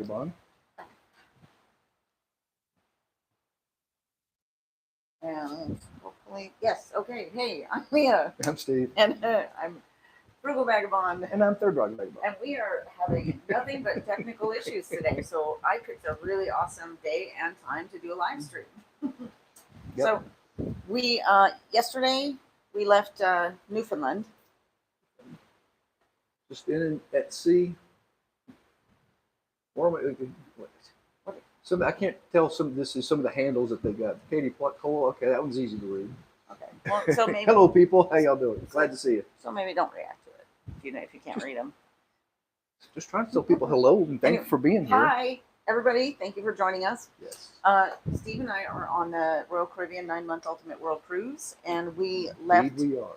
Vagabond. And hopefully, yes, okay. Hey, I'm Leah. I'm Steve. And I'm Frugal Vagabond. And I'm Third Vagabond. And we are having nothing but technical issues today. So I picked a really awesome day and time to do a live stream. Yep. So we, yesterday, we left Newfoundland. Just in at sea. I can't tell this is some of the handles that they got. Katie Pluck-Cole, okay, that one's easy to read. Okay. Well, so maybe, Hello, people. How y'all doing? Glad to see you. So maybe don't react to it if you can't read them. Just trying to tell people hello and thank you for being here. Hi, everybody. Thank you for joining us. Yes. Steve and I are on the Royal Caribbean 9-month Ultimate World Cruise, and we left Indeed we are.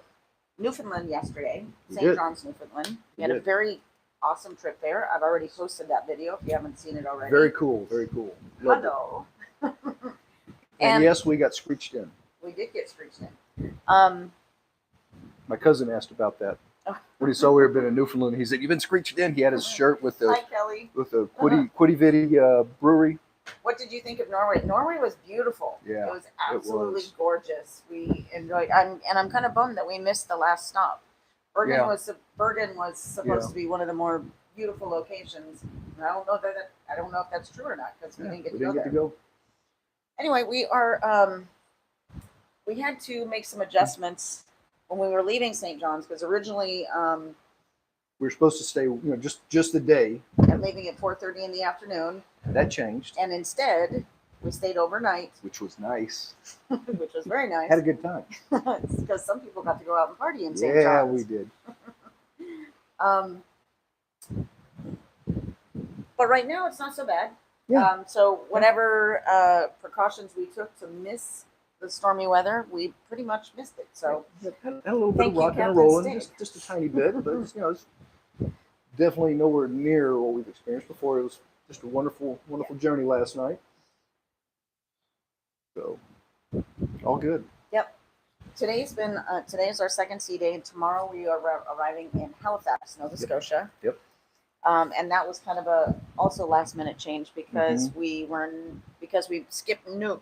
Newfoundland yesterday, We St. did. John's, Newfoundland. We We had a did. very awesome trip there. I've already posted that video if you haven't seen it already. Very cool. Very cool. Loved it. Hello. And yes, we got screeched in. We did get screeched in. My cousin asked about that. Oh. When he saw we had been in Newfoundland, he said, "You've been screeched in." He had his shirt with the Hi, Kelly. Quiddy Vitty brewery. What did you think of Norway? Norway was beautiful. Yeah, it was absolutely was. gorgeous. We enjoyed. I'm kind of bummed that we missed the last stop. Bergen Yeah. was supposed to be one of the more beautiful locations. And I don't know if that's true or not because we didn't get to go. Anyway, we had to make some adjustments when we were leaving St. John's because originally We were supposed to stay, just the day. and leaving at 4:30 in the afternoon. That changed, And instead, we stayed overnight, which was nice. which was very nice. Had a good time. Because some people got to go out and party in St. Yeah, John's. we did. But right now, it's not so bad. Yeah. So whatever precautions we took to miss the stormy weather, we pretty much missed it. So Had a little bit Thank of you, rocking and Captain rolling, Stick. just a tiny bit, but it's definitely nowhere near what we've experienced before. It was just a wonderful journey last night. So, all good. yep. Today is our second sea day, and tomorrow we are arriving in Halifax, Nova Scotia. Yep. And that was kind of a also last minute change because Mm-hmm. we skipped Nuuk,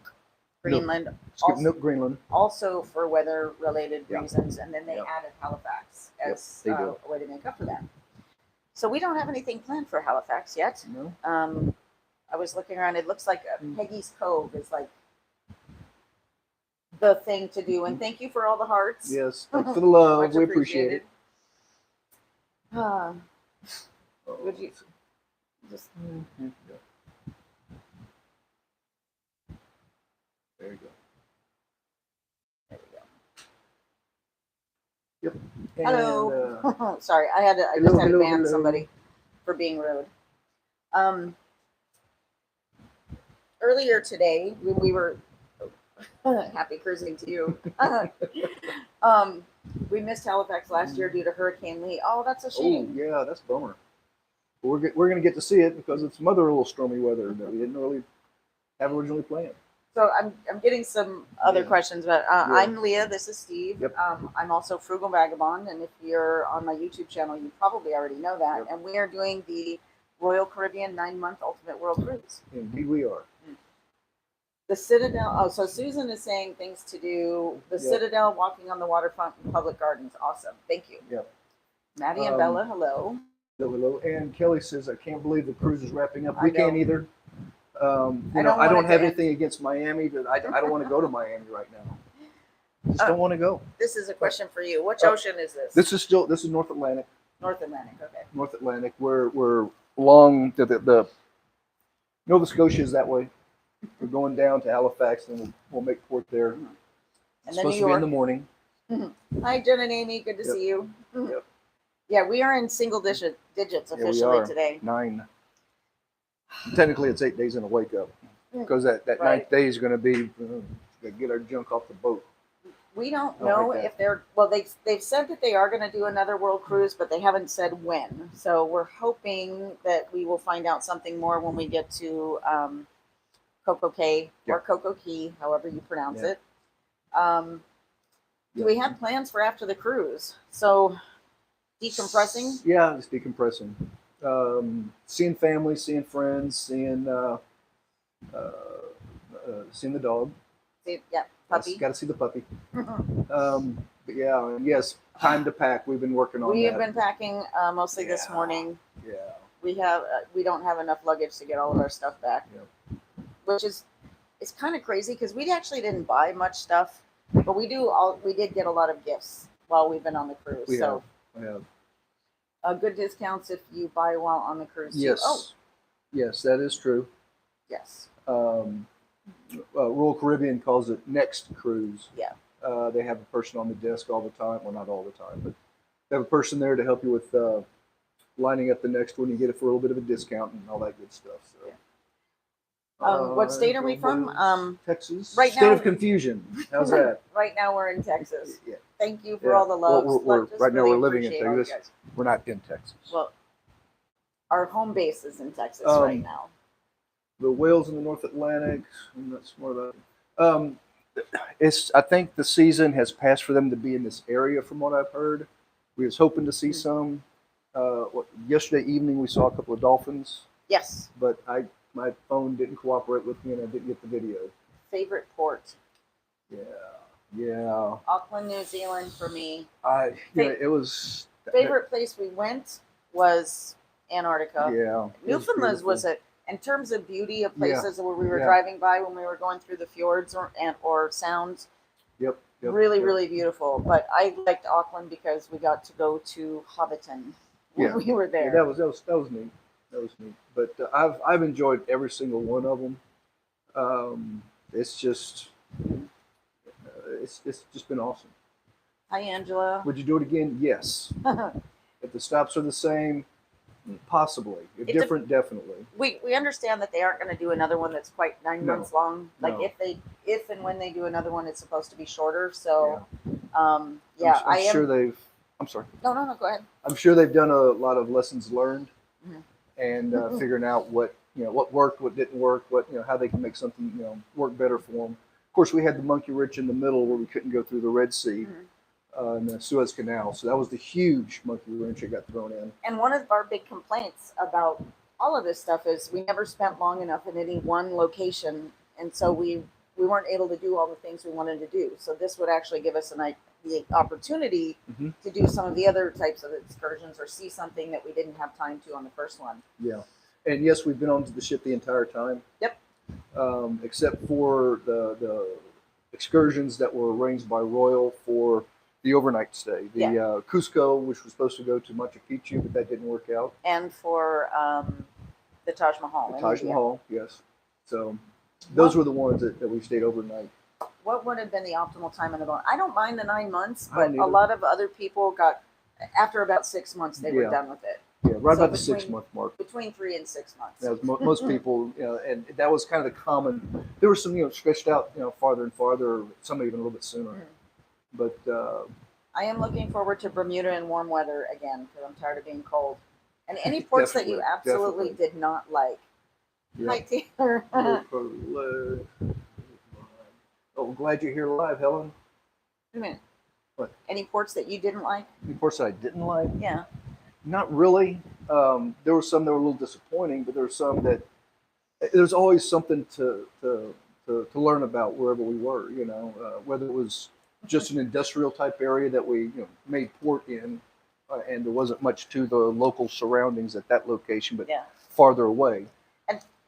Greenland, Skip also, Nook, Greenland. also for weather related Yeah. reasons, and then they Yep. added Halifax Yep, as they a do. way to make up for that. So we don't have anything planned for Halifax yet. No. I was looking around. It looks like Peggy's Cove is like the thing to do. And thank you for all the hearts. Yes. Thanks for the love. Much We appreciate it. Would you just Yeah. There you go. there we go. Yep. Hello. And, Sorry, I just had to hello, ban hello. somebody for being rude. Earlier today, when we were happy cruising to you. We missed Halifax last year due to Hurricane Lee. Oh, that's a oh, shame. yeah, that's a bummer. But we're going to get to see it because it's some other little stormy weather that we didn't really have originally planned. So I'm getting some other Yeah. questions, but Yeah. I'm Leah. This is Steve. Yep. I'm also Frugal Vagabond, and if you're on my YouTube channel, you probably already know that. Yep. And we are doing the Royal Caribbean 9-month Ultimate World Cruise. Indeed, we are. The Citadel. Oh, so Susan is saying things to do. The Yep. Citadel, walking on the waterfront, and public gardens. Awesome. Thank you. Yep. Maddie and Bella, hello. Hello. And Kelly says, "I can't believe the cruise is wrapping up." I We can't know. either. I don't I want don't it have to anything against Miami, but I don't want to go to Miami right now. Just don't want to go. This is a question for you. Which ocean is this? This is North Atlantic. North Atlantic. Okay. North Atlantic. We're along the Nova Scotia is that way. We're going down to Halifax, and we'll make port there. And It's then supposed New to be in York. the morning. Hi, Jen and Amy. Good to Yep. see you. Yep. Yeah, we are in single digits Yeah, we officially are. today. 9. Technically, it's 8 days in a wake up because that Right. 9th day is going to be get our junk off the boat. We don't Oh, know like that. if they're they've said that they are going to do another world cruise, but they haven't said when. So we're hoping that we will find out something more when we get to Coco Cay or Coco Key, however you pronounce Yeah. it. Do we have plans for after the cruise? So decompressing. Yeah, just decompressing. Seeing family, seeing friends, seeing the dog. See, yeah, puppy. Got to see the puppy. But yeah, and yes, time to pack. We've been working on We that. have been packing mostly this morning. Yeah. We don't have enough luggage to get all of our stuff back, which is it's kind of crazy because we actually didn't buy much stuff, but we did get a lot of gifts while we've been on the cruise. We so have. Good discounts if you buy while on the cruise. Yes. Too. Oh, yes, that is true. yes. Royal Caribbean calls it Next Cruise. Yeah. They have a person on the desk all the time. Well, not all the time, but they have a person there to help you with lining up the next one. You get it for a little bit of a discount and all that good stuff. So. What state are we from? Texas. Right State now, of confusion. How's that? Right now we're in Texas. Yeah. Thank you for all the love. Right now we're living in Texas. We're not in Texas. Well, our home base is in Texas right now. The whales in the North Atlantic. I'm not smart about it. I think the season has passed for them to be in this area, from what I've heard. We was hoping to see some. Yesterday evening we saw a couple of dolphins. Yes. But my phone didn't cooperate with me and I didn't get the video. Favorite port? Yeah. Auckland, New Zealand for me. It was. Favorite place we went was Antarctica. Yeah. Newfoundland was in terms of beauty of places where we were driving by when we were going through the fjords or sounds. Yep. Really beautiful. But I liked Auckland because we got to go to Hobbiton when we were there. Yeah, that was neat. That was neat. But I've enjoyed every single one of them. It's just been awesome. Hi, Angela. Would you do it again? Yes. If the stops are the same, possibly. If different, definitely. We understand that they aren't going to do another one that's quite 9 months long. Like if and when they do another one, it's supposed to be shorter. So, I'm sure they've. I'm sorry. No, go ahead. I'm sure they've done a lot of lessons learned, and figuring out what worked, what didn't work, how they can make something work better for them. Of course, we had the Monkey Wrench in the middle where we couldn't go through the Red Sea. In the Suez Canal. So that was the huge monkey wrench that got thrown in. And one of our big complaints about all of this stuff is we never spent long enough in any one location. And so we weren't able to do all the things we wanted to do. So this would actually give us the opportunity to do some of the other types of excursions or see something that we didn't have time to on the first one. Yeah. And yes, we've been onto the ship the entire time. Yep. Except for the excursions that were arranged by Royal for the overnight stay. The Cusco, which was supposed to go to Machu Picchu, but that didn't work out. And for the Taj Mahal. The Taj Mahal, yes. So those were the ones that we stayed overnight. What would have been the optimal time in the boat? I don't mind the 9 months, but a lot of other people got, after about 6 months, they were done with it. Yeah, right about the 6 month mark. Between 3 and 6 months. That was most people, and that was kind of the common. There were some, stretched out, farther and farther, some even a little bit sooner. But I am looking forward to Bermuda in warm weather again because I'm tired of being cold. And any ports that you absolutely did not like. Hi, Taylor. Oh, glad you're here live, Helen. Wait a minute. What? Any ports that you didn't like? Any ports that I didn't like? Yeah. Not really. There were some that were a little disappointing, but there were some that there's always something to learn about wherever we were. Whether it was just an industrial type area that we made port in, and there wasn't much to the local surroundings at that location, but farther away.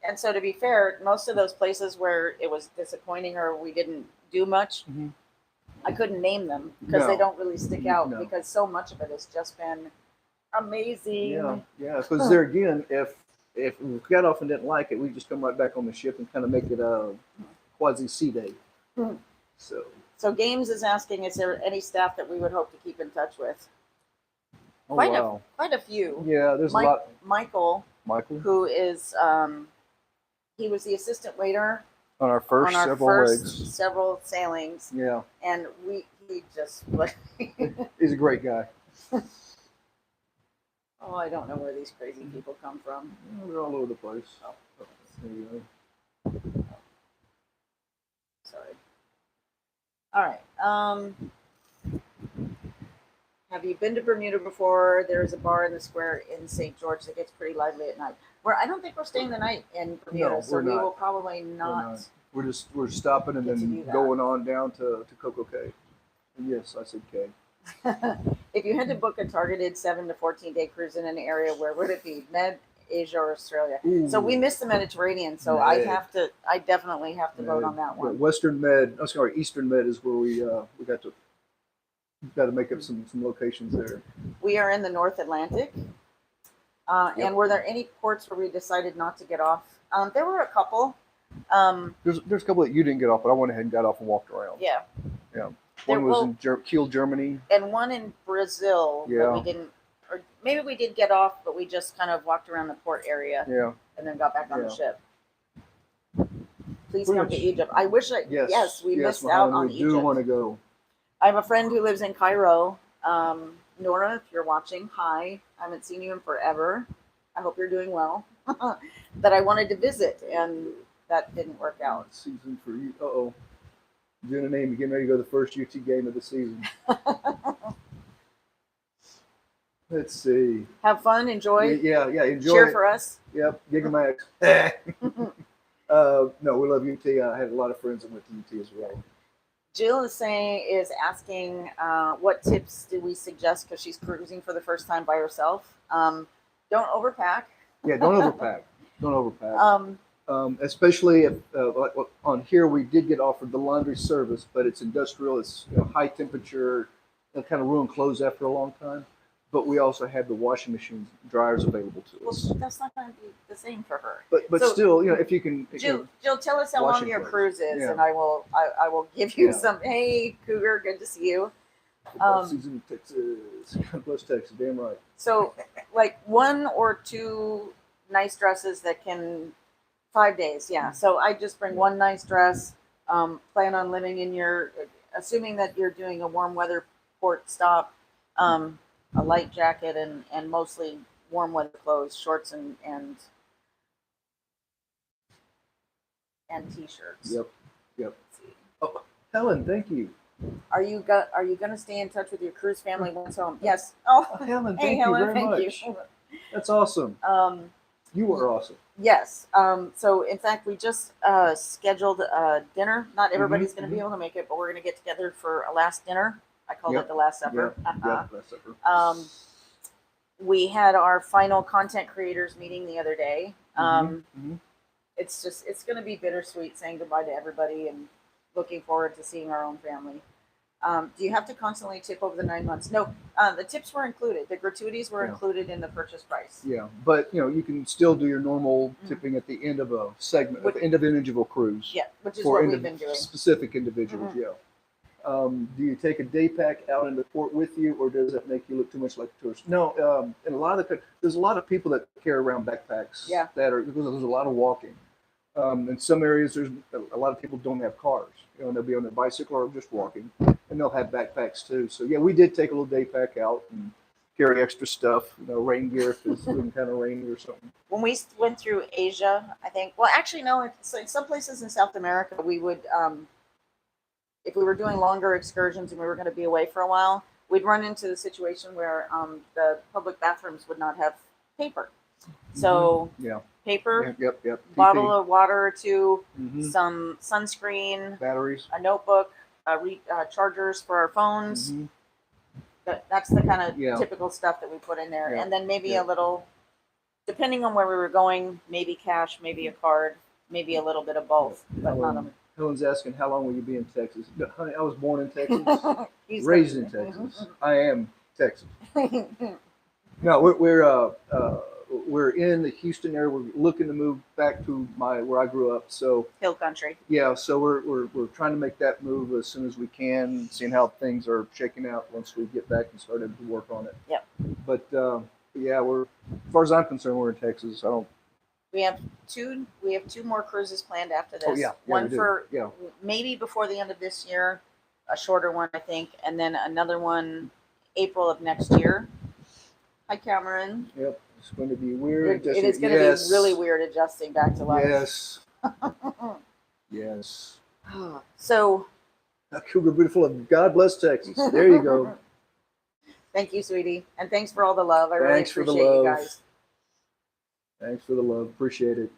And so to be fair, most of those places where it was disappointing or we didn't do much, I couldn't name them because they don't really stick out because so much of it has just been amazing. Yeah. Because there again, if we got off and didn't like it, we just come right back on the ship and kind of make it a quasi sea day. So Games is asking, is there any staff that we would hope to keep in touch with? Oh, quite a few. Yeah, there's a lot. Michael, who is, he was the assistant waiter on our first several sailings. Yeah. And he just he's a great guy. Oh, I don't know where these crazy people come from. They're all over the place. Oh. There you go. Sorry. All right. Have you been to Bermuda before? There's a bar in the square in St. George that gets pretty lively at night. I don't think we're staying the night in Bermuda, No, so we're we not. will probably We're not. not. We're stopping and Get to do then that. going on down to Coco Cay. And yes, I said Cay. If you had to book a targeted 7 to 14-day cruise in an area, where would it be? Med, Asia, or Australia? So we Ooh, missed the Mediterranean, so Med. I definitely have to vote on that Yeah, one. Western Med. Oh, sorry, Eastern Med is where we got to make up some locations there. We are in the North Atlantic. Yep. And were there any ports where we decided not to get off? There were a couple. There's a couple that you didn't get off, but I went ahead and got off and walked around. Yeah. Yeah. One was in Kiel, Germany. And one in Brazil that we didn't, or maybe we did get off, but we just kind of walked around the port area and then got back on the ship. Please come to Egypt. I wish we missed out on Egypt. We do want to go. I have a friend who lives in Cairo. Nora, if you're watching, hi. I haven't seen you in forever. I hope you're doing well. That I wanted to visit, and that didn't work out. Season for you. Uh-oh. Doing a name, getting ready to go to the first UT game of the season. Let's see. Have fun, enjoy. Yeah, enjoy. Cheer for us. Yep, Gigamax. No, we love UT. I had a lot of friends that went to UT as well. Jill is asking, what tips do we suggest because she's cruising for the first time by herself? Don't overpack. Yeah, don't overpack. Don't overpack. Especially if on here we did get offered the laundry service, but it's industrial. It's high temperature. It'll kind of ruin clothes after a long time. But we also have the washing machines, dryers available to us. Well, that's not going to be the same for her. But so, still, if you can. Jill, tell us how long your cruise is, yeah. and I will give you some. Hey, Cougar, good to see you. Season in Texas. God bless Texas. Damn right. So, like 1 or 2 nice dresses that can 5 days. Yeah. So I just bring one nice dress. Plan on living in assuming that you're doing a warm weather port stop. A light jacket and mostly warm weather clothes, shorts and t-shirts. Yep. Oh, Helen, thank you. Are you going to stay in touch with your cruise family once home? Yes. Oh, Helen, hey, thank Helen, you very much. you. That's awesome. You are awesome. Yes. So in fact, we just scheduled a dinner. Not everybody's going to be able to make it, but we're going to get together for a last dinner. I called it the Last Supper. Last Supper. We had our final content creators meeting the other day. It's going to be bittersweet saying goodbye to everybody and looking forward to seeing our own family. Do you have to constantly tip over the 9 months? No, the tips were included. The gratuities were included in the purchase price. Yeah, but you can still do your normal tipping at the end of a segment, at the end of an individual cruise. Yeah, which is what we've been doing. Specific individuals, Do you take a day pack out into port with you, or does that make you look too much like a tourist? No, in a lot of there's a lot of people that carry around backpacks. That are because there's a lot of walking. In some areas, there's a lot of people don't have cars. And they'll be on their bicycle or just walking, and they'll have backpacks too. So yeah, we did take a little day pack out and carry extra stuff. Rain gear if it's kind of rainy or something. When we went through Asia, I think. Well, actually, no. In some places in South America, we would. If we were doing longer excursions and we were going to be away for a while, we'd run into the situation where the public bathrooms would not have paper. So paper, bottle of water or 2, some sunscreen, batteries, a notebook, chargers for our phones. That's the kind of typical stuff that we put in there. And then maybe a little, depending on where we were going, maybe cash, maybe a card, maybe a little bit of both, but none of it. Helen's asking, how long will you be in Texas? Honey, I was born in Texas, raised in Texas. I am Texas. No, we're in the Houston area. We're looking to move back to where I grew up. So Hill country. Yeah, so we're trying to make that move as soon as we can, seeing how things are shaking out once we get back and started to work on it. Yep. But we're, as far as I'm concerned, we're in Texas. We have two more cruises planned after this. Oh, yeah. One for maybe before the end of this year, a shorter one, I think, and then another one April of next year. Hi, Cameron. Yep, it's going to be weird. It is going to be really weird adjusting back to life. Yes. Yes. So. Cougar Beautiful of God bless Texas. There you go. Thank you, sweetie, and thanks for all the love. I really Thanks for the appreciate you love. guys. Thanks for the love. Appreciate it.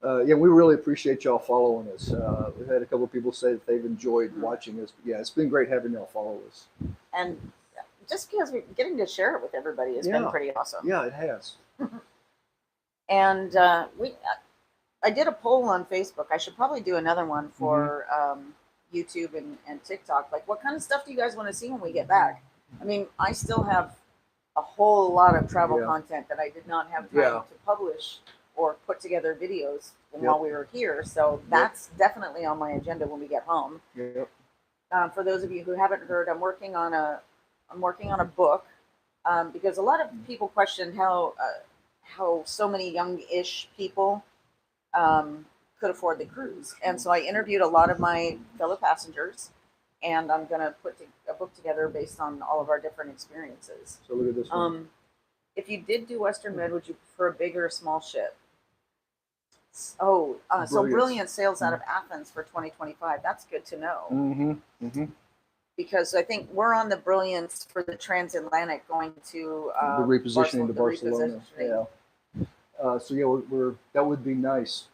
Yeah, we really appreciate y'all following us. We've had a couple of people say that they've enjoyed watching us. But yeah, it's been great having y'all follow us. And just because we're getting to share it with everybody has been pretty awesome. Yeah, it has. And I did a poll on Facebook. I should probably do another one for YouTube and TikTok. Like, what kind of stuff do you guys want to see when we get back? I mean, I still have a whole lot of travel content that I did not have time to publish or put together videos while we were here. So that's definitely on my agenda when we get home. Yep. For those of you who haven't heard, I'm working on a book because a lot of people questioned how so many young-ish people could afford the cruise, and so I interviewed a lot of my fellow passengers, and I'm going to put a book together based on all of our different experiences. So look at this one. If you did do Western Med, would you prefer a big or a small ship? So Brilliant sails out of Athens for 2025. That's good to know. Because I think we're on the Brilliance for the transatlantic going to the repositioning to Barcelona. Yeah. So yeah, we're that would be nice.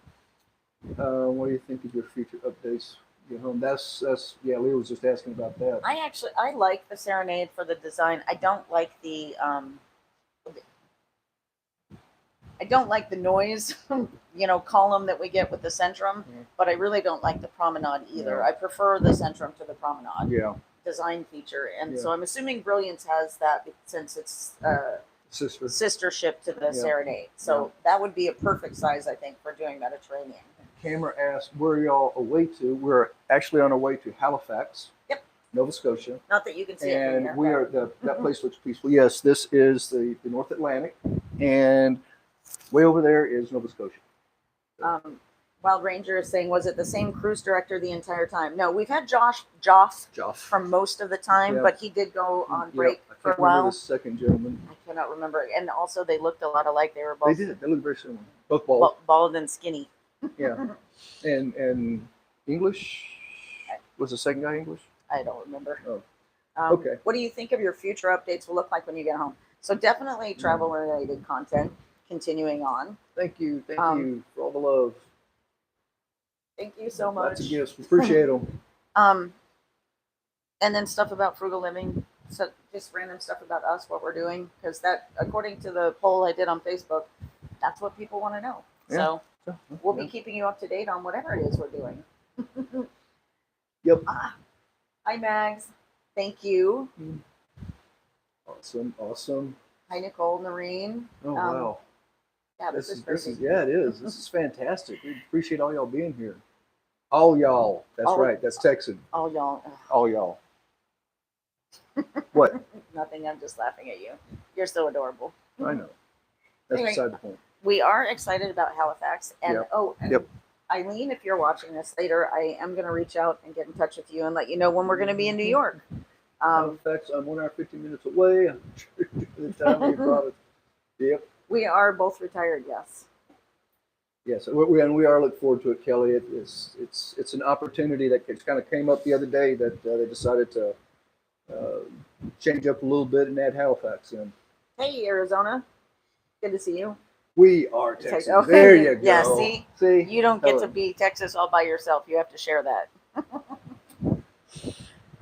What do you think of your future updates? Get home. That's yeah. Leah was just asking about that. I like the Serenade for the design. I don't like the noise, column that we get with the Centrum, but I really don't like the Promenade either. I prefer the Centrum to the Promenade design feature. And so I'm assuming Brilliance has that since it's sister ship to the Serenade. So that would be a perfect size, I think, for doing Mediterranean. Camera asked, where are y'all away to? We're actually on our way to Halifax, Nova Scotia. Not that you can see it from here. And we are, that place looks peaceful. Yes, this is the North Atlantic, and way over there is Nova Scotia. Wild Ranger is saying, was it the same cruise director the entire time? No, we've had Joff from most of the time, but he did go on break for a while. The second gentleman. I cannot remember. And also, they looked a lot alike. They were both. They did. They looked very similar. Both bald. Bald and skinny. Yeah. And English? Was the second guy English? I don't remember. Oh. Okay. What do you think of your future updates will look like when you get home? So definitely travel-related content continuing on. Thank you. Thank you for all the love. Thank you so much. Lots of gifts. We appreciate them. And then stuff about frugal living. So just random stuff about us, what we're doing. Because that, according to the poll I did on Facebook, that's what people want to know. So we'll be keeping you up to date on whatever it is we're doing. Yep. Hi, Mags. Thank you. Awesome. Hi, Nicole, Noreen. Oh, wow. Yeah, this is crazy. Yeah, it is. This is fantastic. We appreciate all y'all being here. All y'all. That's right. That's Texan. All y'all. All y'all. What? Nothing. I'm just laughing at you. You're so adorable. I know. That's beside the point. We are excited about Halifax. And Eileen, if you're watching this later, I am going to reach out and get in touch with you and let you know when we're going to be in New York. Halifax, I'm 1 hour, 15 minutes away. The time you brought it. Yep. We are both retired, yes. Yes, we are looking forward to it, Kelly. It's an opportunity that kind of came up the other day that they decided to change up a little bit and add Halifax in. Hey, Arizona. Good to see you. We are Texas. Okay. There you go. Yeah, see? You don't get to be Texas all by yourself. You have to share that.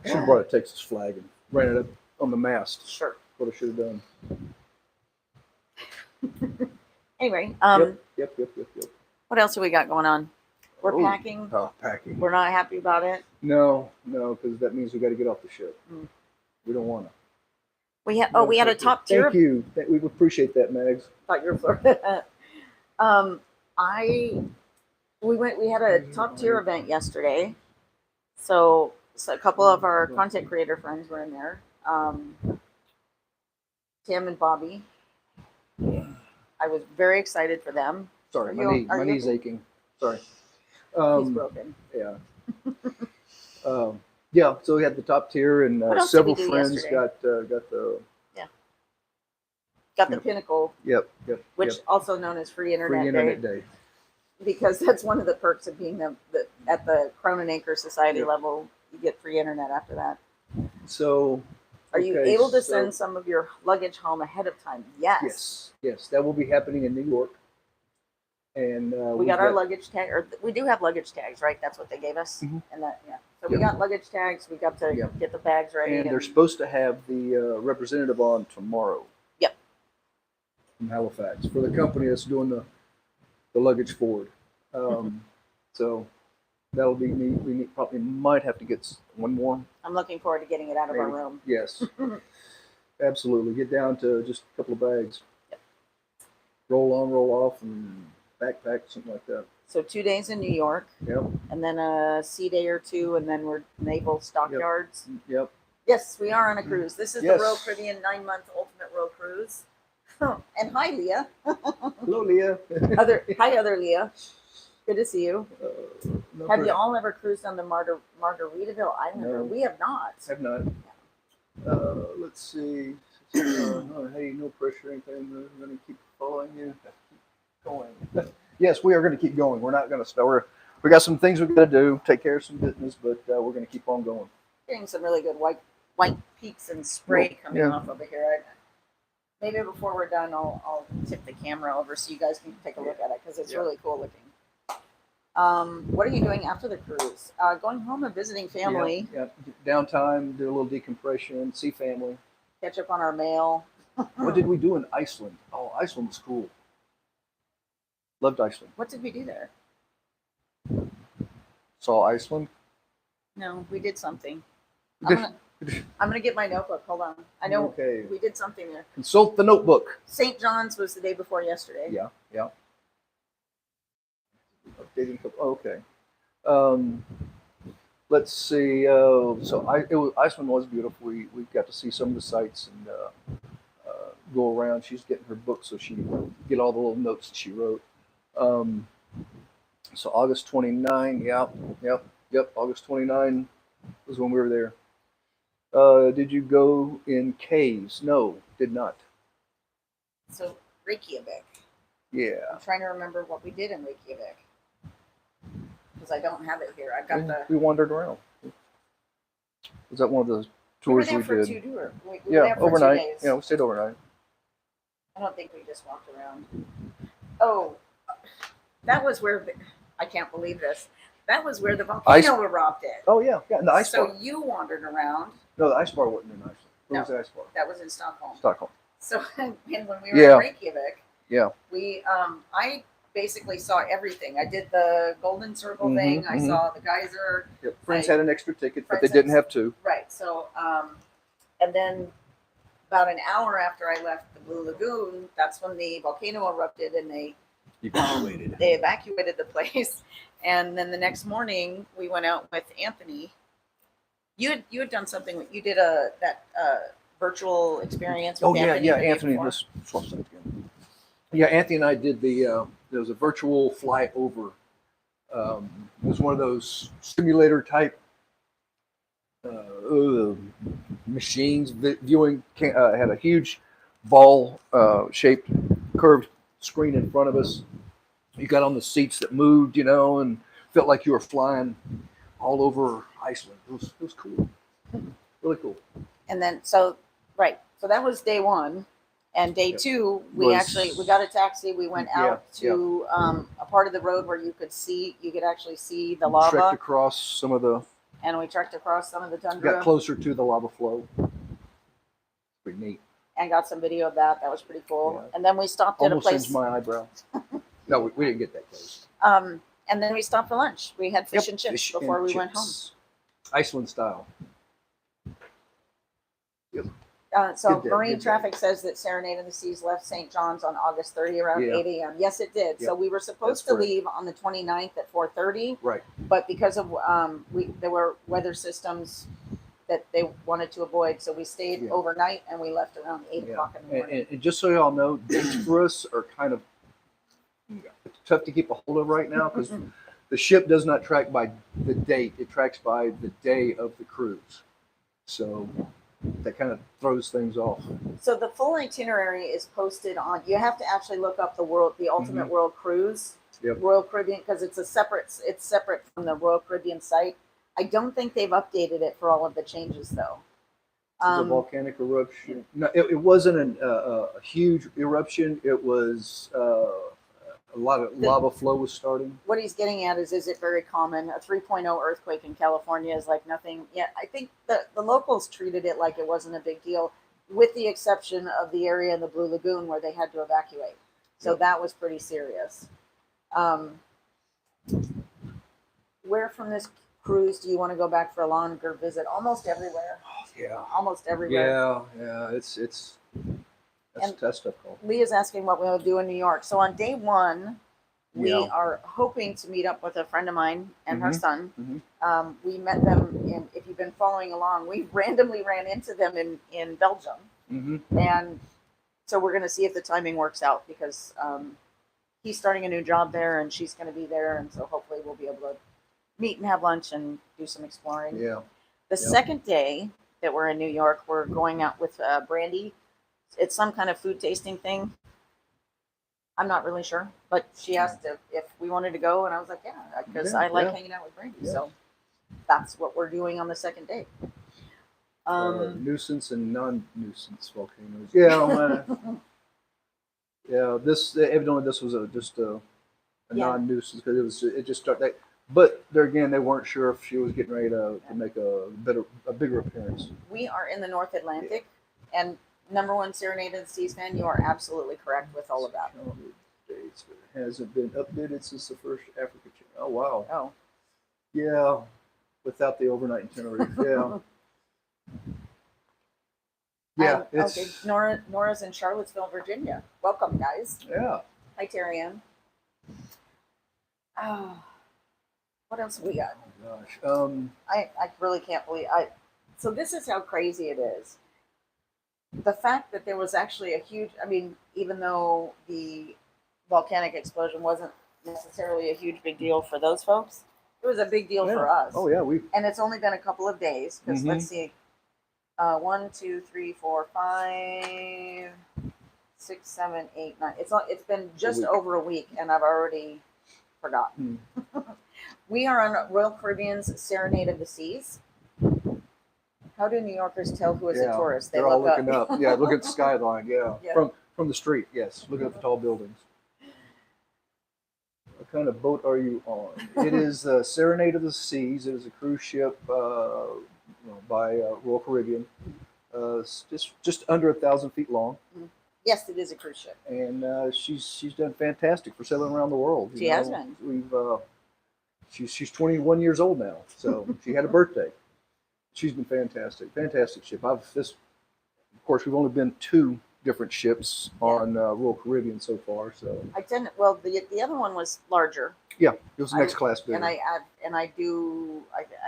Should have brought a Texas flag and ran it up on the mast. Sure. What I should have done. Anyway, Yep. what else do we got going on? We're packing. Oh, packing. We're not happy about it. No, because that means we got to get off the ship. We don't want to. We had a top tier. Thank you. We appreciate that, Mags. Thought you were Florida. We had a top tier event yesterday. So a couple of our content creator friends were in there. Tim and Bobby. I was very excited for them. Sorry, my knee's aching. Sorry. He's broken. Yeah. So we had the top tier, and several friends got the Pinnacle. Yep. Which also known as Free Internet, Day. Because that's one of the perks of being at the Crown and Anchor Society level. You get free internet after that. So Are you Okay, able to so- send some of your luggage home ahead of time? Yes. Yes, that will be happening in New York. And We got our luggage tag, or we do have luggage tags, right? That's what they gave us, Mhm. and that So we Yeah. got luggage tags. We got to Yeah. get the bags ready, And they're supposed to have the representative on tomorrow. Yep. From Halifax for the company that's doing the luggage forward. So that'll be neat. We probably might have to get one more. I'm looking forward to getting it out of our Maybe. room. Yes, absolutely. Get down to just a couple of bags. Yep. Roll on, roll off, and backpack, something like that. So 2 days in New York, Yep. and then a sea day or two, and then we're Naval Stockyards. Yep. Yes, we are on a cruise. This is Yes. the Royal Caribbean 9-month Ultimate Royal Cruise. And hi, Leah. Hello, Leah. Hi, other Leah. Good to see you. No Have you problem. all ever cruised on the Margaritaville Islander? No. We have not. Have not. Let's see. Hey, no pressure, anything. We're going to keep following you. Keep going. Yes, we are going to keep going. We're not going to stop. We got some things we've got to do, take care of some business, but we're going to keep on going. Getting some really good white peaks and spray coming Yeah. off over here. Maybe before we're done, I'll tip the camera over so you guys can take a look at it because it's Yeah. really cool looking. What are you doing after the cruise? Going home and visiting family, Yeah. Downtime, do a little decompression, see family. catch up on our mail. What did we do in Iceland? Oh, Iceland was cool. Loved Iceland. What did we do there? Saw Iceland. No, we did something. I'm gonna get my notebook. Hold on. I know Okay. we did something there. Consult the notebook. St. John's was the day before yesterday. Yeah. Updating. Okay. Let's see. Iceland was beautiful. We got to see some of the sights and go around. She's getting her book so she can get all the little notes that she wrote. So August 29. Yep. August 29 was when we were there. Did you go in caves? No, did not. So Reykjavik. Yeah. I'm trying to remember what we did in Reykjavik because I don't have it here. I've got the. We wandered around. Was that one of the We were tours there we for did? 2 tours. We were Yeah, there for overnight. 2 days. Yeah, we stayed overnight. I don't think we just walked around. Oh, that was where I can't believe this. That was where the volcano erupted. Oh yeah, and the ice So bar. you wandered around. No, the ice bar wasn't in Iceland. Where was No. the ice bar? That was in Stockholm. Stockholm. So and when we were Yeah. in Reykjavik, Yeah. we I basically saw everything. I did the golden circle Mhm, thing. I mhm. saw the geyser. Yep. Friends I- had an extra ticket, but they Friends didn't had- have two. Right. So and then about an hour after I left the Blue Lagoon, that's when the volcano erupted and they evacuated the place. And then the next morning we went out with Anthony. You had done something. You did that virtual experience with Oh yeah, Anthony. yeah. the day Anthony, before. let's swap sides again. Yeah, Anthony and I did the. There was a virtual flyover. It was one of those simulator type machines. Viewing had a huge ball shaped curved screen in front of us. You got on the seats that moved, and felt like you were flying all over Iceland. It was cool, really cool. And then so that was day one. And day Yep. two, we got a taxi. We went out to a part of the road where you could actually see the lava, Trekked across some of the. and we trekked across some of the tundra Got closer to the lava flow. Pretty neat. and got some video of that. That was pretty cool. Yeah. And then we stopped at a Almost place. singed my eyebrow. No, we didn't get that close. And then we stopped for lunch. We had fish and chips Fish before and we went home. chips. Iceland style. So Good day, marine good day. traffic says that Serenade of the Seas left St. John's on August 30 around Yeah. 8 a.m. Yes, it did. Yeah. So we were supposed That's to correct. leave on the 29th at 4:30, Right. but because of there were weather systems that they wanted to avoid, so we stayed Yeah. overnight and we left around 8 Yeah. o'clock in the morning. And just so y'all know, dates for us are kind of tough to keep a hold of right now because the ship does not track by the date; it tracks by the day of the cruise. So that kind of throws things off. So the full itinerary is posted on. You have to actually look up the Ultimate World Cruise, Yep. Royal Caribbean, because it's separate from the Royal Caribbean site. I don't think they've updated it for all of the changes though. The volcanic eruption. No, it wasn't a huge eruption. It was a lot of lava flow was starting. What he's getting at is it very common? A 3.0 earthquake in California is like nothing. Yeah, I think the locals treated it like it wasn't a big deal, with the exception of the area in the Blue Lagoon where they had to evacuate. So Yep. that was pretty serious. Where from this cruise do you want to go back for a longer visit? Almost everywhere. Yeah. Almost everywhere. Yeah. And That's tough call. Lee is asking what we'll do in New York. So on day one, we Yeah. are hoping to meet up with a friend of mine and her Mhm. son. Mhm. We met them in, if you've been following along, we randomly ran into them in Belgium. Mm-hmm. And so we're going to see if the timing works out, because he's starting a new job there and she's going to be there. And so hopefully we'll be able to meet and have lunch and do some exploring. Yeah. The second day that we're in New York, we're going out with Brandy. It's some kind of food tasting thing. I'm not really sure, but she asked if we wanted to go, and I was like, yeah, because I like hanging out with Brandy. Yeah. So that's what we're doing on the second day. Nuisance and non-nuisance volcanoes. Yeah. Yeah. This evidently this was just a non-nuisance because it just started. But there again, they weren't sure if she was getting ready to make a bigger appearance. We are in the North Atlantic, and number one Serenade of the Seas fan, you are absolutely correct with all of that. Dates, but it hasn't been updated since the first Africa trip. Oh wow. Oh, Yeah, without the overnight itinerary. Yeah. Yeah. It's okay. Nora's in Charlottesville, Virginia. Welcome, guys. yeah. Hi, Terrian. Oh, what else we got? Oh gosh. I really can't believe so this is how crazy it is. The fact that there was actually a huge, I mean, even though the volcanic explosion wasn't necessarily a huge big deal for those folks, it was a big deal for us. Oh yeah, And it's only been a couple of days, because Mhm. let's see, 1, 2, 3, 4, 5, 6, 7, 8, 9. It's been just over a week, and I've already forgotten. We are on Royal Caribbean's Serenade of the Seas. How do New Yorkers tell who is a tourist? They're all looking up. Yeah, look at the skyline. Yeah. Yeah. From the street. Yes, looking at the tall buildings. What kind of boat are you on? It is the Serenade of the Seas. It is a cruise ship by Royal Caribbean. It's just under 1,000 feet long. Yes, it is a cruise ship. And she's done fantastic for sailing around the world. She has been. She's 21 years old now, so she had a birthday. She's been fantastic ship. Of course, we've only been 2 different ships on Royal Caribbean so far. So the other one was larger. Yeah, it was next class bigger. And I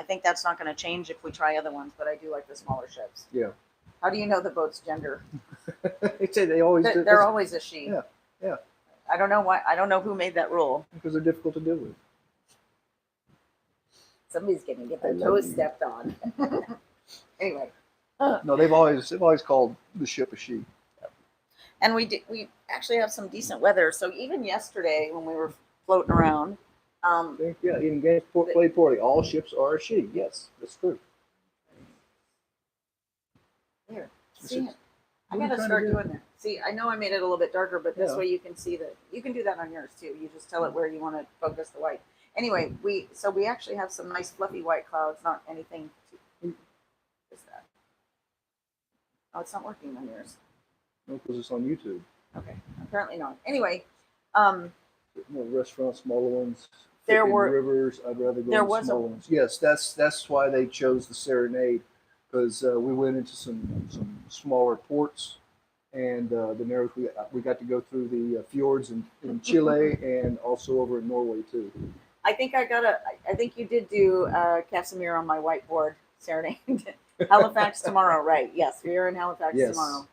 think that's not going to change if we try other ones, but I do like the smaller ships. Yeah. How do you know the boat's gender? They say they always do. They're always a she. Yeah. I don't know why. I don't know who made that rule. Because they're difficult to deal with. Somebody's going to get their toes stepped on. Anyway. No, they've always called the ship a she. And we actually have some decent weather. So even yesterday when we were floating around. Even games played poorly. All ships are a she. Yes, that's true. Here, see, I gotta start doing that. See, I know I made it a little bit darker, but this way you can see that. You can do that on yours too. You just tell it where you want to focus the white. Anyway, we actually have some nice fluffy white clouds. Not anything. Is that? Oh, it's not working on yours. No, because it's on YouTube. Okay, apparently not. Anyway, more restaurants, smaller ones. There were rivers. I'd rather go with smaller ones. Yes, that's why they chose the Serenade, because we went into some smaller ports, and the narrows we got to go through the fjords in Chile and also over in Norway too. I think I think you did do Casimir on my whiteboard, Serenade. Halifax tomorrow, right? Yes, we are in Halifax tomorrow.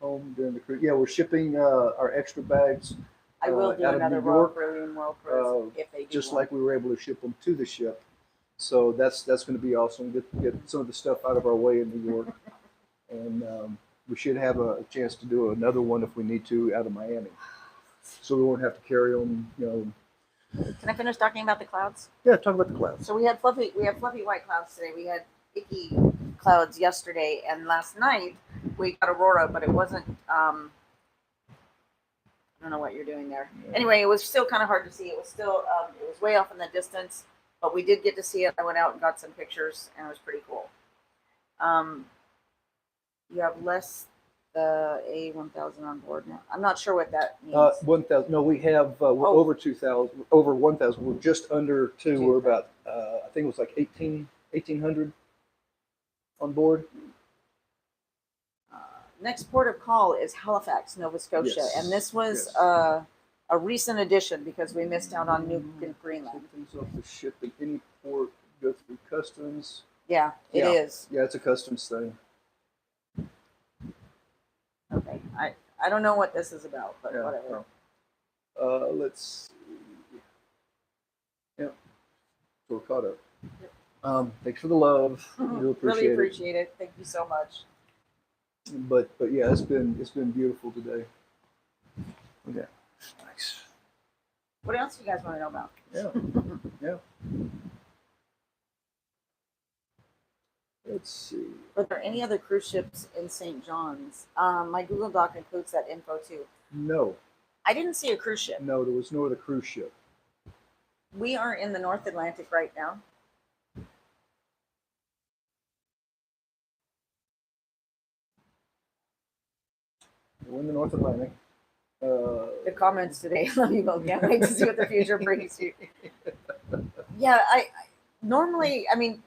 Home during the cruise. Yeah, we're shipping our extra bags. I will do another World Cruise if they do. Just like we were able to ship them to the ship. So that's going to be awesome. Get some of the stuff out of our way in New York, and we should have a chance to do another one if we need to out of Miami. So we won't have to carry them. Can I finish talking about the clouds? Yeah, talk about the clouds. So we had fluffy white clouds today. We had icky clouds yesterday, and last night we got aurora, but it wasn't. I don't know what you're doing there. Yeah. Anyway, it was still kind of hard to see. It was still it was way off in the distance, but we did get to see it. I went out and got some pictures, and it was pretty cool. You have less the A1000 on board now. I'm not sure what that means. 1,000. No, we have we're over 2,000, over 1,000. We're just under two. We're about I think it was like 1,800 on board. Next port of call is Halifax, Nova Scotia, Yes. and this was Yes. a recent addition because we missed out on New Greenland. Take things off the ship at any port, go through customs. Yeah, it is. Yeah, it's a customs thing. Okay, I don't know what this is about, but Yeah, whatever. let's see. Yeah, so we're caught up. Thanks for the love. Really appreciate Really appreciate it. Thank you so much. But yeah, it's been beautiful today. Okay, nice. What else do you guys want to know about? Yeah. Let's see. Were there any other cruise ships in St. John's? My Google Doc includes that info too. No, I didn't see a cruise ship. no, there was no other cruise ship. We are in the North Atlantic right now. We're in the North Atlantic. The comments today, love you both. Can't wait to see what the future brings you. Yeah, I normally, I mean,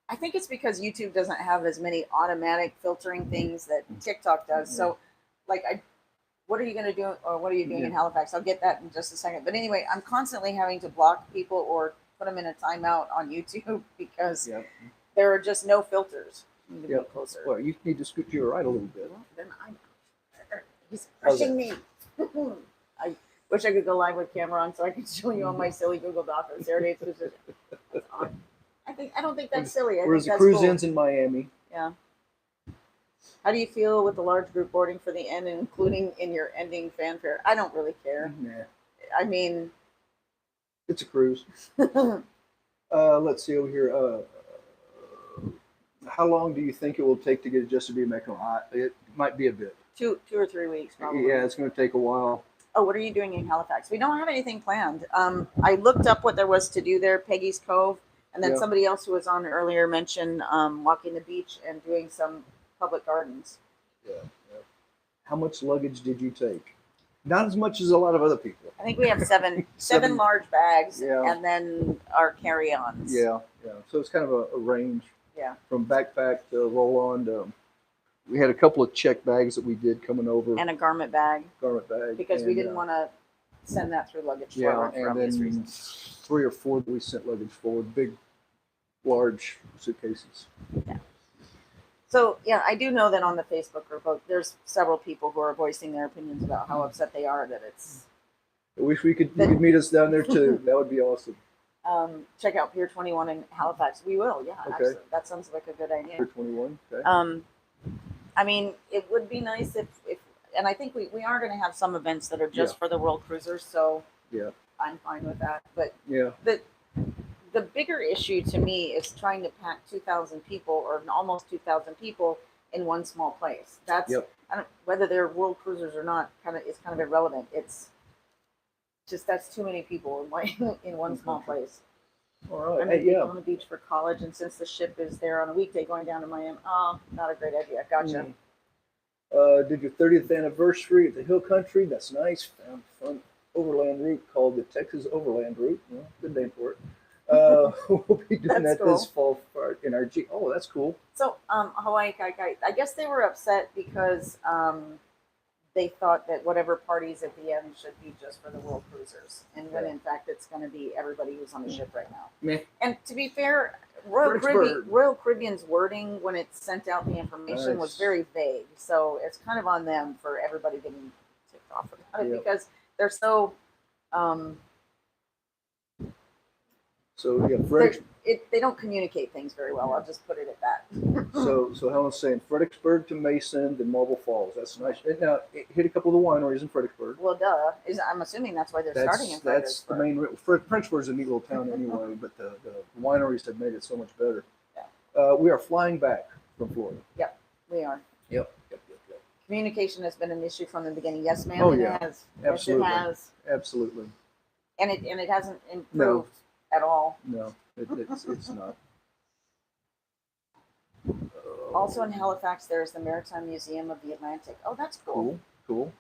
I think it's because YouTube doesn't have as many automatic filtering things that TikTok does. So, like, what are you going to do, or what are you doing in Halifax? I'll get that in just a second. But anyway, I'm constantly having to block people or put them in a timeout on YouTube because there are just no filters. You need to be closer. Well, you need to scoot to your right a little bit. Well, then he's pushing me. I wish I could go live with camera on so I could show you on my silly Google Doc or Saturday's position. That's odd. I don't think that's silly. I Whereas think the that's cruise cool. ends in Miami. Yeah. How do you feel with the large group boarding for the end, including in your ending fanfare? I don't really care. Nah, I mean, it's a cruise. Let's see over here. How long do you think it will take to get adjusted to BMX? It might be a bit. two or 3 weeks probably. Yeah, it's going to take a while. Oh, what are you doing in Halifax? We don't have anything planned. I looked up what there was to do there, Peggy's Cove, and then somebody else who was on earlier mentioned walking the beach and doing some public gardens. Yeah. How much luggage did you take? Not as much as a lot of other people. I think we have seven large bags, and then our carry-ons. Yeah. So it's kind of a range. Yeah. From backpack to roll-on to. We had a couple of check bags that we did coming over. And a garment bag. Garment bag. Because we didn't want to send that through luggage forward for obvious reasons. 3 or 4 that we sent luggage forward. Big, large suitcases. Yeah. So, I do know that on the Facebook group, there's several people who are voicing their opinions about how upset they are that it's... I wish you could meet us down there too. That would be awesome. Check out Pier 21 in Halifax. We will, Okay. Actually, that sounds like a good idea. Pier 21, okay. I mean, it would be nice if and I think we are going to have some events that are just for the world cruisers, so I'm fine with that. But the bigger issue to me is trying to pack 2,000 people or almost 2,000 people in one small place. That's whether they're world cruisers or not. It's kind of irrelevant. It's just that's too many people in one small place. All right. I'm going to on the beach for college, and since the ship is there on a weekday going down to Miami, not a great idea. Gotcha. Did your 30th anniversary at the Hill Country? That's nice. Found a fun overland route called the Texas Overland Route. Well, good name for it. We'll be doing that this fall in our G. Oh, that's cool. So, Hawaii Kai, I guess they were upset because they thought that whatever parties at the end should be just for the world cruisers, and when in fact it's going to be everybody who's on the ship right now. Meh. And to be fair, Royal Caribbean's wording when it sent out the information was very vague, so it's kind of on them for everybody getting ticked off about it because they're so. They don't communicate things very well. I'll just put it at that. So Helen's saying Fredericksburg to Mason, then Marble Falls. That's nice. Now hit a couple of the wineries in Fredericksburg. Well, duh. I'm assuming that's why they're starting in Fredericksburg. That's the main. Fredericksburg's a neat little town anyway, but the wineries have made it so much better. Yeah. We are flying back from Florida. We are. Yep. Communication has been an issue from the beginning. Yes, ma'am. Oh, it yeah. has. Absolutely. Yes, it has. Absolutely. And it hasn't improved at all. No, it's not. Also in Halifax, there's the Maritime Museum of the Atlantic. Oh, that's cool. Cool.